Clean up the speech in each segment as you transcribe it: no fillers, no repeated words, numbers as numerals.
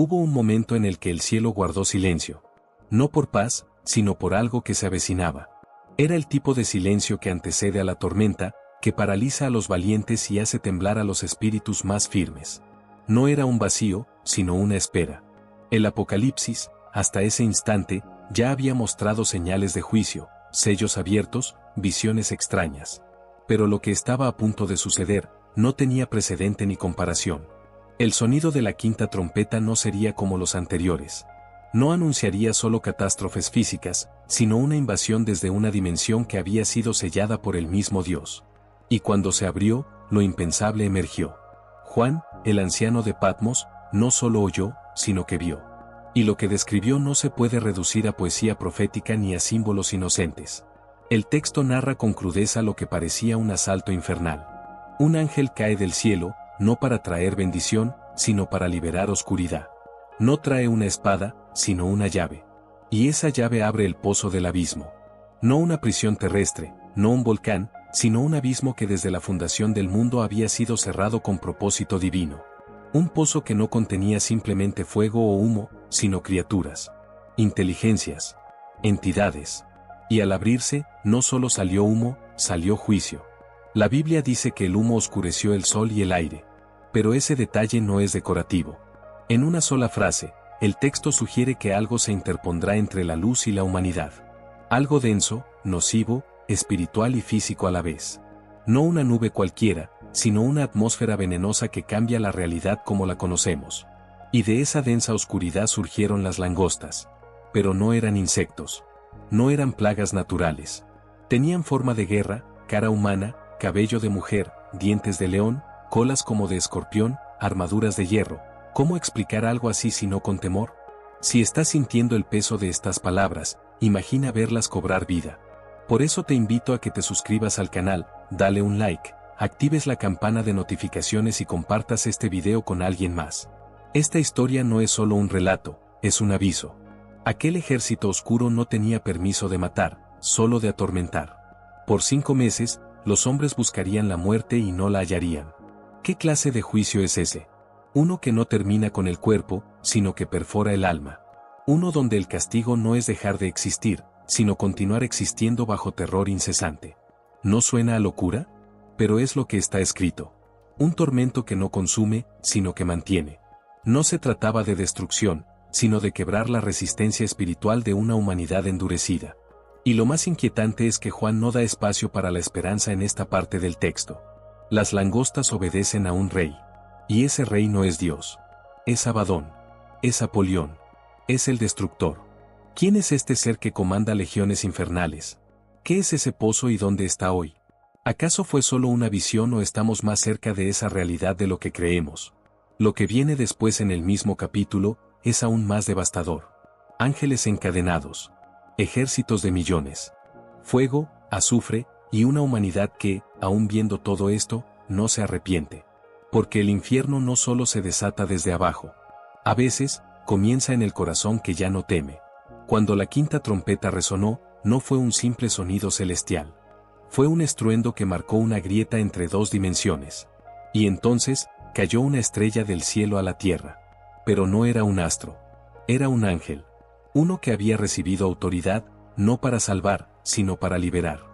Hubo un momento en el que el cielo guardó silencio. No por paz, sino por algo que se avecinaba. Era el tipo de silencio que antecede a la tormenta, que paraliza a los valientes y hace temblar a los espíritus más firmes. No era un vacío, sino una espera. El Apocalipsis, hasta ese instante, ya había mostrado señales de juicio, sellos abiertos, visiones extrañas. Pero lo que estaba a punto de suceder, no tenía precedente ni comparación. El sonido de la quinta trompeta no sería como los anteriores. No anunciaría solo catástrofes físicas, sino una invasión desde una dimensión que había sido sellada por el mismo Dios. Y cuando se abrió, lo impensable emergió. Juan, el anciano de Patmos, no solo oyó, sino que vio. Y lo que describió no se puede reducir a poesía profética ni a símbolos inocentes. El texto narra con crudeza lo que parecía un asalto infernal. Un ángel cae del cielo, no para traer bendición, sino para liberar oscuridad. No trae una espada, sino una llave. Y esa llave abre el pozo del abismo. No una prisión terrestre, no un volcán, sino un abismo que desde la fundación del mundo había sido cerrado con propósito divino. Un pozo que no contenía simplemente fuego o humo, sino criaturas, inteligencias, entidades. Y al abrirse, no solo salió humo, salió juicio. La Biblia dice que el humo oscureció el sol y el aire. Pero ese detalle no es decorativo. En una sola frase, el texto sugiere que algo se interpondrá entre la luz y la humanidad. Algo denso, nocivo, espiritual y físico a la vez. No una nube cualquiera, sino una atmósfera venenosa que cambia la realidad como la conocemos. Y de esa densa oscuridad surgieron las langostas. Pero no eran insectos. No eran plagas naturales. Tenían forma de guerra, cara humana, cabello de mujer, dientes de león, colas como de escorpión, armaduras de hierro. ¿Cómo explicar algo así si no con temor? Si estás sintiendo el peso de estas palabras, imagina verlas cobrar vida. Por eso te invito a que te suscribas al canal, dale un like, actives la campana de notificaciones y compartas este video con alguien más. Esta historia no es solo un relato, es un aviso. Aquel ejército oscuro no tenía permiso de matar, solo de atormentar. Por 5 meses, los hombres buscarían la muerte y no la hallarían. ¿Qué clase de juicio es ese? Uno que no termina con el cuerpo, sino que perfora el alma. Uno donde el castigo no es dejar de existir, sino continuar existiendo bajo terror incesante. ¿No suena a locura? Pero es lo que está escrito. Un tormento que no consume, sino que mantiene. No se trataba de destrucción, sino de quebrar la resistencia espiritual de una humanidad endurecida. Y lo más inquietante es que Juan no da espacio para la esperanza en esta parte del texto. Las langostas obedecen a un rey. Y ese rey no es Dios. Es Abadón. Es Apolión. Es el destructor. ¿Quién es este ser que comanda legiones infernales? ¿Qué es ese pozo y dónde está hoy? ¿Acaso fue solo una visión o estamos más cerca de esa realidad de lo que creemos? Lo que viene después en el mismo capítulo es aún más devastador. Ángeles encadenados. Ejércitos de millones. Fuego, azufre, y una humanidad que, aún viendo todo esto, no se arrepiente. Porque el infierno no solo se desata desde abajo. A veces, comienza en el corazón que ya no teme. Cuando la quinta trompeta resonó, no fue un simple sonido celestial. Fue un estruendo que marcó una grieta entre 2 dimensiones. Y entonces, cayó una estrella del cielo a la tierra. Pero no era un astro. Era un ángel. Uno que había recibido autoridad, no para salvar, sino para liberar.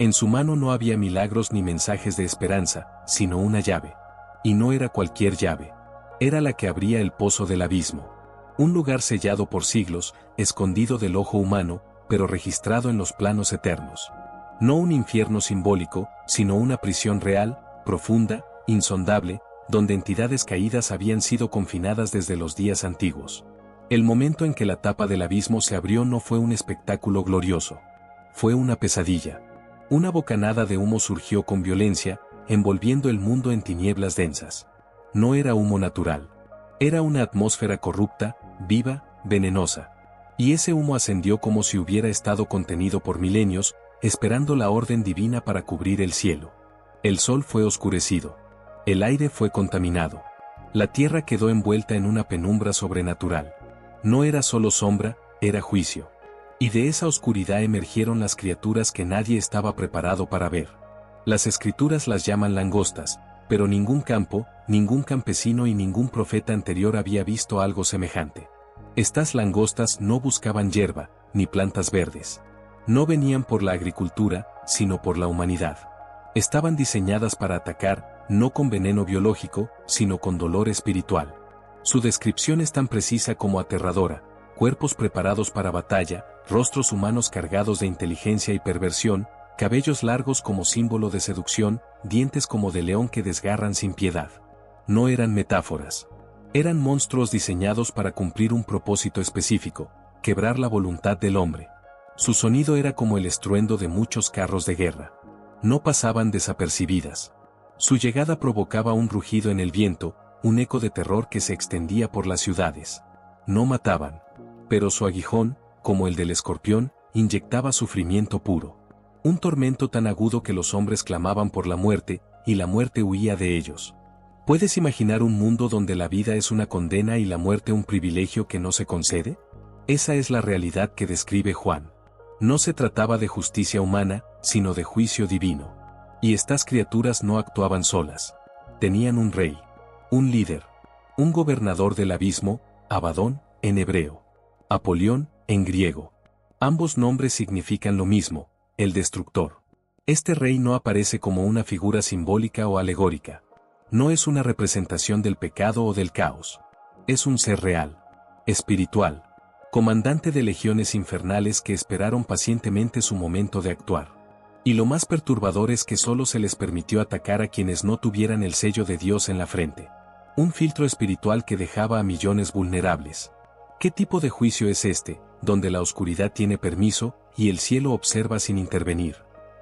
En su mano no había milagros ni mensajes de esperanza, sino una llave. Y no era cualquier llave. Era la que abría el pozo del abismo. Un lugar sellado por siglos, escondido del ojo humano, pero registrado en los planos eternos. No un infierno simbólico, sino una prisión real, profunda, insondable, donde entidades caídas habían sido confinadas desde los días antiguos. El momento en que la tapa del abismo se abrió no fue un espectáculo glorioso. Fue una pesadilla. Una bocanada de humo surgió con violencia, envolviendo el mundo en tinieblas densas. No era humo natural. Era una atmósfera corrupta, viva, venenosa. Y ese humo ascendió como si hubiera estado contenido por milenios, esperando la orden divina para cubrir el cielo. El sol fue oscurecido. El aire fue contaminado. La tierra quedó envuelta en una penumbra sobrenatural. No era solo sombra, era juicio. Y de esa oscuridad emergieron las criaturas que nadie estaba preparado para ver. Las escrituras las llaman langostas, Pero ningún campo, ningún campesino y ningún profeta anterior había visto algo semejante. Estas langostas no buscaban hierba, ni plantas verdes. No venían por la agricultura, sino por la humanidad. Estaban diseñadas para atacar, no con veneno biológico, sino con dolor espiritual. Su descripción es tan precisa como aterradora: cuerpos preparados para batalla, rostros humanos cargados de inteligencia y perversión, cabellos largos como símbolo de seducción, dientes como de león que desgarran sin piedad. No eran metáforas. Eran monstruos diseñados para cumplir un propósito específico: quebrar la voluntad del hombre. Su sonido era como el estruendo de muchos carros de guerra. No pasaban desapercibidas. Su llegada provocaba un rugido en el viento, un eco de terror que se extendía por las ciudades. No mataban. Pero su aguijón, como el del escorpión, inyectaba sufrimiento puro. Un tormento tan agudo que los hombres clamaban por la muerte, y la muerte huía de ellos. ¿Puedes imaginar un mundo donde la vida es una condena y la muerte un privilegio que no se concede? Esa es la realidad que describe Juan. No se trataba de justicia humana, sino de juicio divino. Y estas criaturas no actuaban solas. Tenían un rey, un líder, un gobernador del abismo, Abadón, en hebreo, Apolión, en griego. Ambos nombres significan lo mismo: el destructor. Este rey no aparece como una figura simbólica o alegórica. No es una representación del pecado o del caos. Es un ser real, espiritual, comandante de legiones infernales que esperaron pacientemente su momento de actuar. Y lo más perturbador es que solo se les permitió atacar a quienes no tuvieran el sello de Dios en la frente. Un filtro espiritual que dejaba a millones vulnerables. ¿Qué tipo de juicio es este, donde la oscuridad tiene permiso y el cielo observa sin intervenir?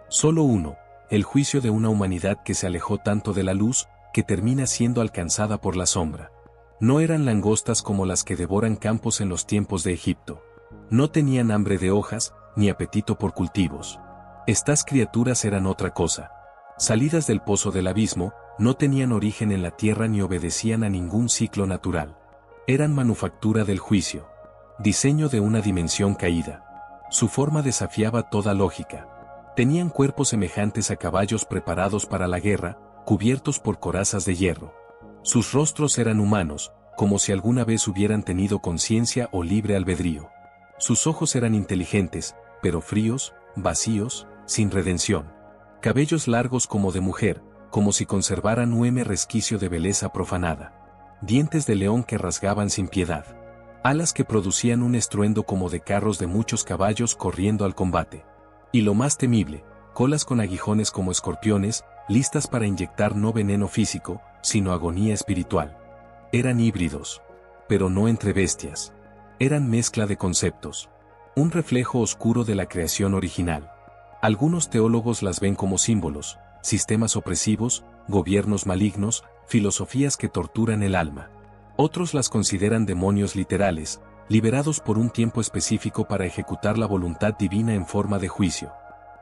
Solo uno: el juicio de una humanidad que se alejó tanto de la luz, que termina siendo alcanzada por la sombra. No eran langostas como las que devoran campos en los tiempos de Egipto. No tenían hambre de hojas, ni apetito por cultivos. Estas criaturas eran otra cosa. Salidas del pozo del abismo, no tenían origen en la tierra ni obedecían a ningún ciclo natural. Eran manufactura del juicio. Diseño de una dimensión caída. Su forma desafiaba toda lógica. Tenían cuerpos semejantes a caballos preparados para la guerra, cubiertos por corazas de hierro. Sus rostros eran humanos, como si alguna vez hubieran tenido conciencia o libre albedrío. Sus ojos eran inteligentes, pero fríos, vacíos, sin redención. Cabellos largos como de mujer, como si conservaran un resquicio de belleza profanada. Dientes de león que rasgaban sin piedad. Alas que producían un estruendo como de carros de muchos caballos corriendo al combate. Y lo más temible, colas con aguijones como escorpiones, listas para inyectar no veneno físico, sino agonía espiritual. Eran híbridos. Pero no entre bestias. Eran mezcla de conceptos. Un reflejo oscuro de la creación original. Algunos teólogos las ven como símbolos, sistemas opresivos, gobiernos malignos, filosofías que torturan el alma. Otros las consideran demonios literales, liberados por un tiempo específico para ejecutar la voluntad divina en forma de juicio.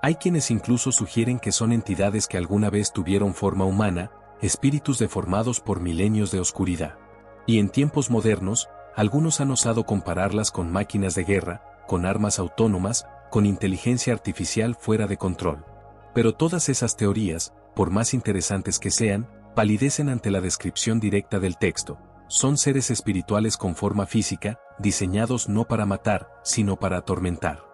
Hay quienes incluso sugieren que son entidades que alguna vez tuvieron forma humana, espíritus deformados por milenios de oscuridad. Y en tiempos modernos, algunos han osado compararlas con máquinas de guerra, con armas autónomas, con inteligencia artificial fuera de control. Pero todas esas teorías, por más interesantes que sean, palidecen ante la descripción directa del texto. Son seres espirituales con forma física, diseñados no para matar, sino para atormentar.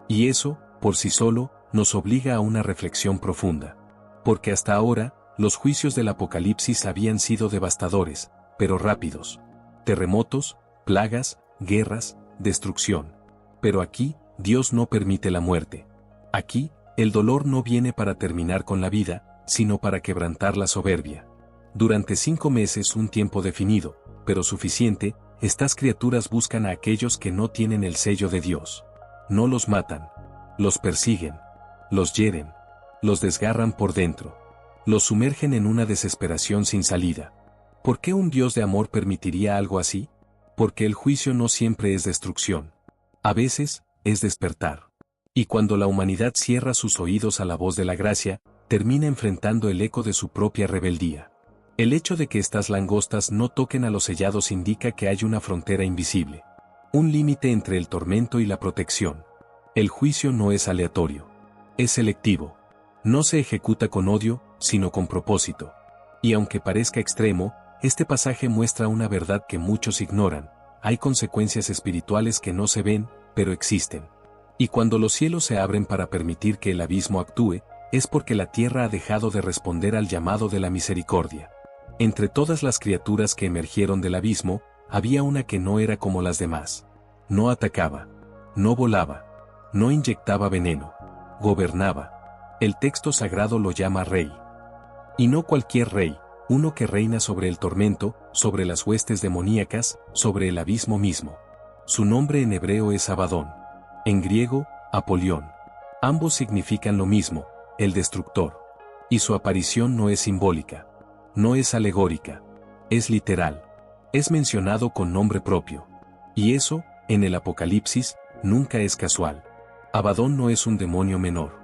Y eso, por sí solo, nos obliga a una reflexión profunda. Porque hasta ahora, los juicios del Apocalipsis habían sido devastadores, pero rápidos. Terremotos, plagas, guerras, destrucción. Pero aquí, Dios no permite la muerte. Aquí, el dolor no viene para terminar con la vida, sino para quebrantar la soberbia. Durante 5 meses, un tiempo definido, pero suficiente, estas criaturas buscan a aquellos que no tienen el sello de Dios. No los matan. Los persiguen. Los hieren. Los desgarran por dentro. Los sumergen en una desesperación sin salida. ¿Por qué un Dios de amor permitiría algo así? Porque el juicio no siempre es destrucción. A veces, es despertar. Y cuando la humanidad cierra sus oídos a la voz de la gracia, termina enfrentando el eco de su propia rebeldía. El hecho de que estas langostas no toquen a los sellados indica que hay una frontera invisible. Un límite entre el tormento y la protección. El juicio no es aleatorio. Es selectivo. No se ejecuta con odio, sino con propósito. Y aunque parezca extremo, este pasaje muestra una verdad que muchos ignoran: hay consecuencias espirituales que no se ven, pero existen. Y cuando los cielos se abren para permitir que el abismo actúe, es porque la tierra ha dejado de responder al llamado de la misericordia. Entre todas las criaturas que emergieron del abismo, había una que no era como las demás. No atacaba, no volaba, no inyectaba veneno, gobernaba. El texto sagrado lo llama rey. Y no cualquier rey, uno que reina sobre el tormento, sobre las huestes demoníacas, sobre el abismo mismo. Su nombre en hebreo es Abadón. En griego, Apolión. Ambos significan lo mismo: el destructor. Y su aparición no es simbólica, no es alegórica, es literal. Es mencionado con nombre propio. Y eso, en el Apocalipsis, nunca es casual. Abadón no es un demonio menor.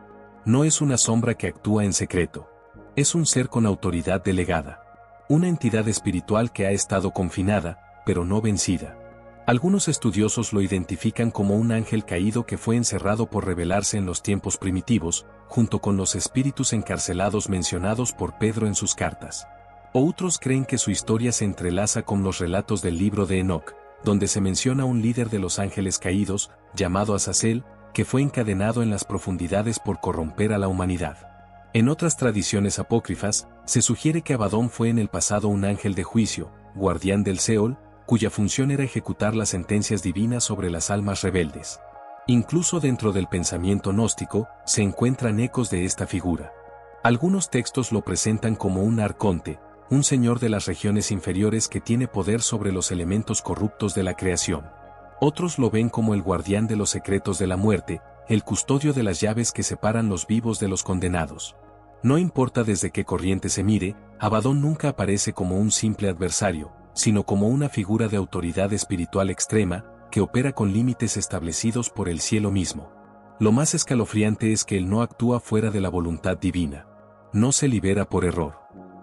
No es una sombra que actúa en secreto. Es un ser con autoridad delegada. Una entidad espiritual que ha estado confinada, pero no vencida. Algunos estudiosos lo identifican como un ángel caído que fue encerrado por rebelarse en los tiempos primitivos, junto con los espíritus encarcelados mencionados por Pedro en sus cartas. Otros creen que su historia se entrelaza con los relatos del libro de Enoc, donde se menciona un líder de los ángeles caídos, llamado Azazel, que fue encadenado en las profundidades por corromper a la humanidad. En otras tradiciones apócrifas, se sugiere que Abadón fue en el pasado un ángel de juicio, guardián del Seol, cuya función era ejecutar las sentencias divinas sobre las almas rebeldes. Incluso dentro del pensamiento gnóstico, se encuentran ecos de esta figura. Algunos textos lo presentan como un arconte, un señor de las regiones inferiores que tiene poder sobre los elementos corruptos de la creación. Otros lo ven como el guardián de los secretos de la muerte, el custodio de las llaves que separan los vivos de los condenados. No importa desde qué corriente se mire, Abadón nunca aparece como un simple adversario, sino como una figura de autoridad espiritual extrema, que opera con límites establecidos por el cielo mismo. Lo más escalofriante es que él no actúa fuera de la voluntad divina. No se libera por error.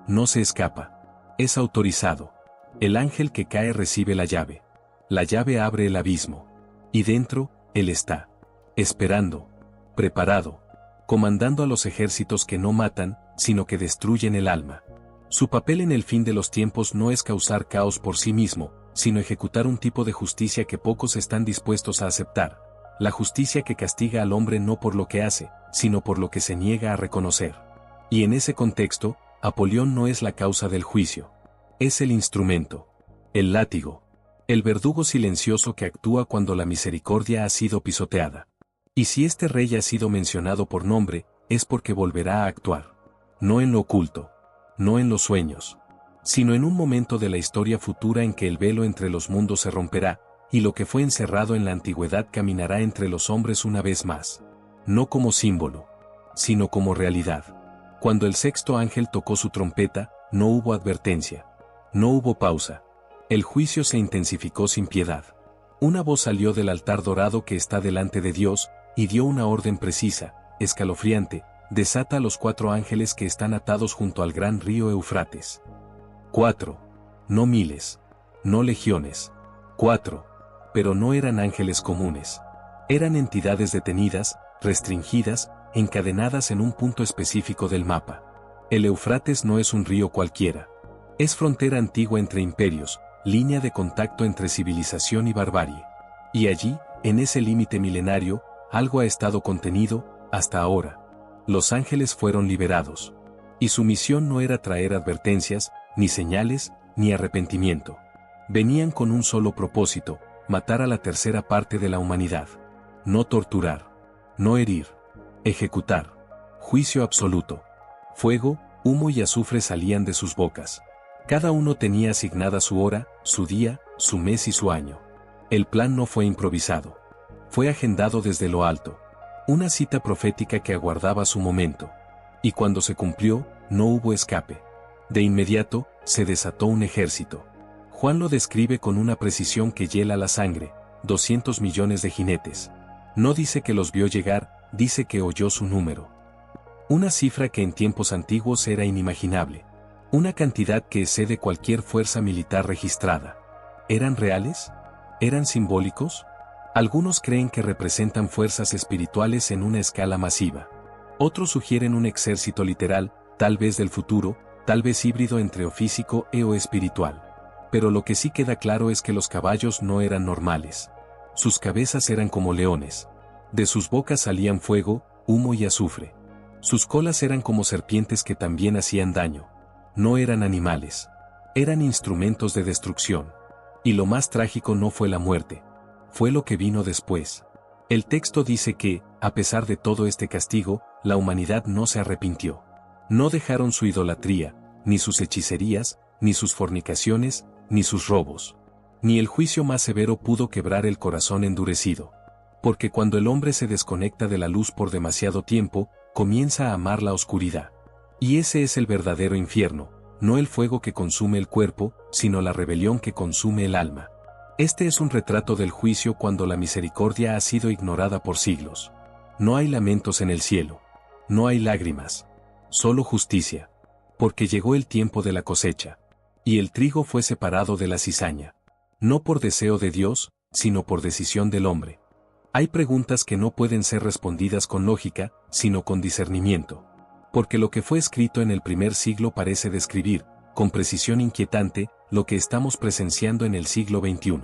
No se escapa. Es autorizado. El ángel que cae recibe la llave. La llave abre el abismo. Y dentro, él está. Esperando. Preparado. Comandando a los ejércitos que no matan, sino que destruyen el alma. Su papel en el fin de los tiempos no es causar caos por sí mismo, sino ejecutar un tipo de justicia que pocos están dispuestos a aceptar. La justicia que castiga al hombre no por lo que hace, sino por lo que se niega a reconocer. Y en ese contexto, Apolión no es la causa del juicio. Es el instrumento. El látigo. El verdugo silencioso que actúa cuando la misericordia ha sido pisoteada. Y si este rey ha sido mencionado por nombre, es porque volverá a actuar. No en lo oculto. No en los sueños, sino en un momento de la historia futura en que el velo entre los mundos se romperá, y lo que fue encerrado en la antigüedad caminará entre los hombres una vez más. No como símbolo, sino como realidad. Cuando el sexto ángel tocó su trompeta, no hubo advertencia. No hubo pausa. El juicio se intensificó sin piedad. Una voz salió del altar dorado que está delante de Dios, y dio una orden precisa, escalofriante: desata a los 4 ángeles que están atados junto al gran río Eufrates. 4. No miles. No legiones. 4. Pero no eran ángeles comunes. Eran entidades detenidas, restringidas, encadenadas en un punto específico del mapa. El Eufrates no es un río cualquiera. Es frontera antigua entre imperios, línea de contacto entre civilización y barbarie. Y allí, en ese límite milenario, algo ha estado contenido, hasta ahora. Los ángeles fueron liberados. Y su misión no era traer advertencias, ni señales, ni arrepentimiento. Venían con un solo propósito: matar a la tercera parte de la humanidad. No torturar. No herir. Ejecutar. Juicio absoluto. Fuego, humo y azufre salían de sus bocas. Cada uno tenía asignada su hora, su día, su mes y su año. El plan no fue improvisado. Fue agendado desde lo alto. Una cita profética que aguardaba su momento. Y cuando se cumplió, no hubo escape. De inmediato, se desató un ejército. Juan lo describe con una precisión que hiela la sangre: 200 millones de jinetes. No dice que los vio llegar, dice que oyó su número. Una cifra que en tiempos antiguos era inimaginable. Una cantidad que excede cualquier fuerza militar registrada. ¿Eran reales? ¿Eran simbólicos? Algunos creen que representan fuerzas espirituales en una escala masiva. Otros sugieren un ejército literal, tal vez del futuro, tal vez híbrido entre o físico o espiritual. Pero lo que sí queda claro es que los caballos no eran normales. Sus cabezas eran como leones. De sus bocas salían fuego, humo y azufre. Sus colas eran como serpientes que también hacían daño. No eran animales. Eran instrumentos de destrucción. Y lo más trágico no fue la muerte. Fue lo que vino después. El texto dice que, a pesar de todo este castigo, la humanidad no se arrepintió. No dejaron su idolatría, ni sus hechicerías, ni sus fornicaciones, ni sus robos. Ni el juicio más severo pudo quebrar el corazón endurecido. Porque cuando el hombre se desconecta de la luz por demasiado tiempo, comienza a amar la oscuridad. Y ese es el verdadero infierno, no el fuego que consume el cuerpo, sino la rebelión que consume el alma. Este es un retrato del juicio cuando la misericordia ha sido ignorada por siglos. No hay lamentos en el cielo. No hay lágrimas. Solo justicia. Porque llegó el tiempo de la cosecha. Y el trigo fue separado de la cizaña. No por deseo de Dios, sino por decisión del hombre. Hay preguntas que no pueden ser respondidas con lógica, sino con discernimiento. Porque lo que fue escrito en el primer siglo parece describir, con precisión inquietante, lo que estamos presenciando en el siglo XXI.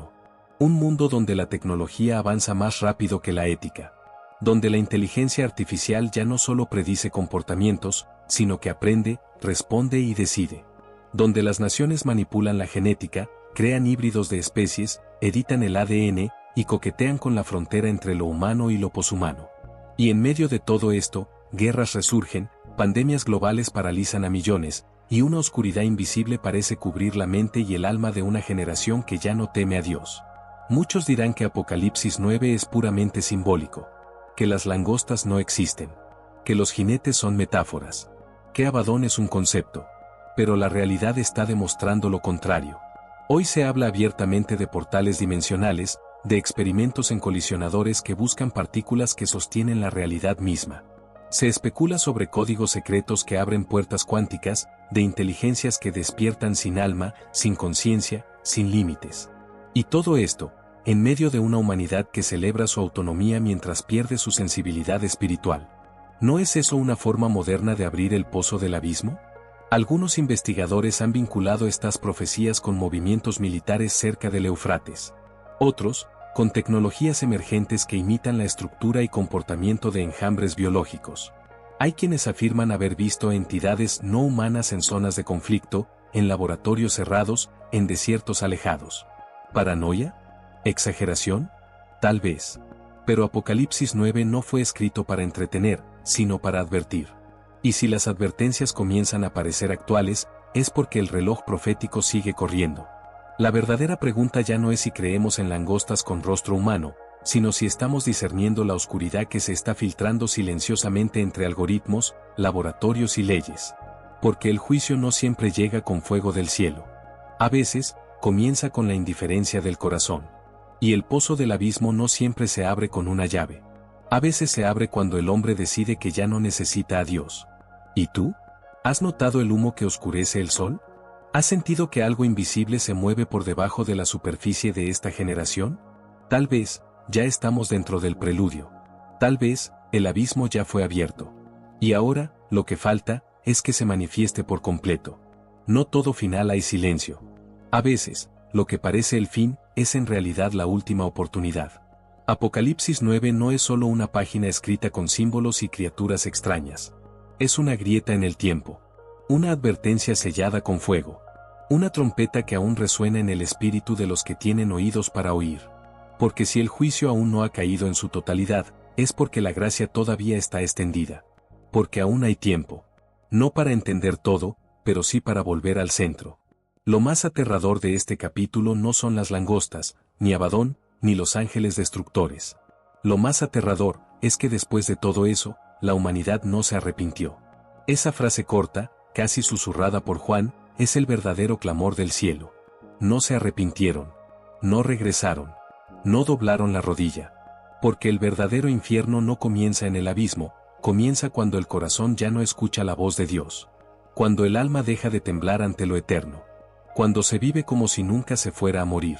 Un mundo donde la tecnología avanza más rápido que la ética. Donde la inteligencia artificial ya no solo predice comportamientos, sino que aprende, responde y decide. Donde las naciones manipulan la genética, crean híbridos de especies, editan el ADN, y coquetean con la frontera entre lo humano y lo poshumano. Y en medio de todo esto, guerras resurgen, pandemias globales paralizan a millones, y una oscuridad invisible parece cubrir la mente y el alma de una generación que ya no teme a Dios. Muchos dirán que Apocalipsis 9 es puramente simbólico, que las langostas no existen, que los jinetes son metáforas, que Abadón es un concepto, pero la realidad está demostrando lo contrario. Hoy se habla abiertamente de portales dimensionales, de experimentos en colisionadores que buscan partículas que sostienen la realidad misma. Se especula sobre códigos secretos que abren puertas cuánticas, de inteligencias que despiertan sin alma, sin conciencia, sin límites. Y todo esto, en medio de una humanidad que celebra su autonomía mientras pierde su sensibilidad espiritual. ¿No es eso una forma moderna de abrir el pozo del abismo? Algunos investigadores han vinculado estas profecías con movimientos militares cerca del Éufrates. Otros, con tecnologías emergentes que imitan la estructura y comportamiento de enjambres biológicos. Hay quienes afirman haber visto entidades no humanas en zonas de conflicto, en laboratorios cerrados, en desiertos alejados. ¿Paranoia? ¿Exageración? Tal vez. Pero Apocalipsis 9 no fue escrito para entretener, sino para advertir. Y si las advertencias comienzan a parecer actuales, es porque el reloj profético sigue corriendo. La verdadera pregunta ya no es si creemos en langostas con rostro humano, sino si estamos discerniendo la oscuridad que se está filtrando silenciosamente entre algoritmos, laboratorios y leyes. Porque el juicio no siempre llega con fuego del cielo. A veces, comienza con la indiferencia del corazón. Y el pozo del abismo no siempre se abre con una llave. A veces se abre cuando el hombre decide que ya no necesita a Dios. ¿Y tú? ¿Has notado el humo que oscurece el sol? ¿Has sentido que algo invisible se mueve por debajo de la superficie de esta generación? Tal vez, ya estamos dentro del preludio. Tal vez, el abismo ya fue abierto. Y ahora, lo que falta, es que se manifieste por completo. No todo final hay silencio. A veces, lo que parece el fin, es en realidad la última oportunidad. Apocalipsis 9 no es solo una página escrita con símbolos y criaturas extrañas. Es una grieta en el tiempo. Una advertencia sellada con fuego. Una trompeta que aún resuena en el espíritu de los que tienen oídos para oír. Porque si el juicio aún no ha caído en su totalidad, es porque la gracia todavía está extendida. Porque aún hay tiempo. No para entender todo, pero sí para volver al centro. Lo más aterrador de este capítulo no son las langostas, ni Abadón, ni los ángeles destructores. Lo más aterrador es que después de todo eso, la humanidad no se arrepintió. Esa frase corta, casi susurrada por Juan, es el verdadero clamor del cielo. No se arrepintieron. No regresaron. No doblaron la rodilla. Porque el verdadero infierno no comienza en el abismo, comienza cuando el corazón ya no escucha la voz de Dios. Cuando el alma deja de temblar ante lo eterno. Cuando se vive como si nunca se fuera a morir.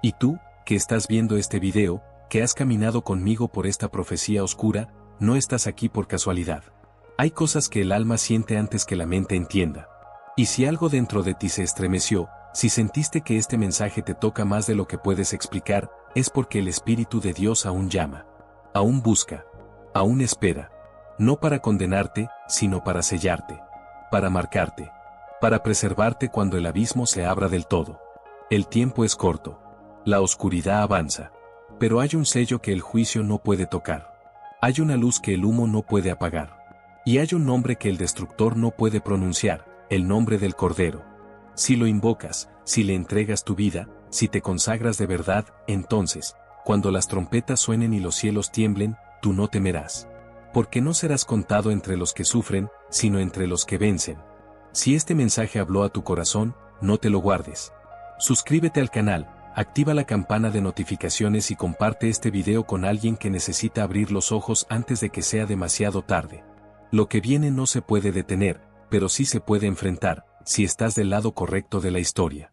Y tú, que estás viendo este video, que has caminado conmigo por esta profecía oscura, no estás aquí por casualidad. Hay cosas que el alma siente antes que la mente entienda. Y si algo dentro de ti se estremeció, si sentiste que este mensaje te toca más de lo que puedes explicar, es porque el Espíritu de Dios aún llama. Aún busca. Aún espera. No para condenarte, sino para sellarte. Para marcarte. Para preservarte cuando el abismo se abra del todo. El tiempo es corto. La oscuridad avanza. Pero hay un sello que el juicio no puede tocar. Hay una luz que el humo no puede apagar. Y hay un nombre que el destructor no puede pronunciar, el nombre del Cordero. Si lo invocas, si le entregas tu vida, si te consagras de verdad, entonces, cuando las trompetas suenen y los cielos tiemblen, tú no temerás. Porque no serás contado entre los que sufren, sino entre los que vencen. Si este mensaje habló a tu corazón, no te lo guardes. Suscríbete al canal, activa la campana de notificaciones y comparte este video con alguien que necesita abrir los ojos antes de que sea demasiado tarde. Lo que viene no se puede detener, pero sí se puede enfrentar, si estás del lado correcto de la historia.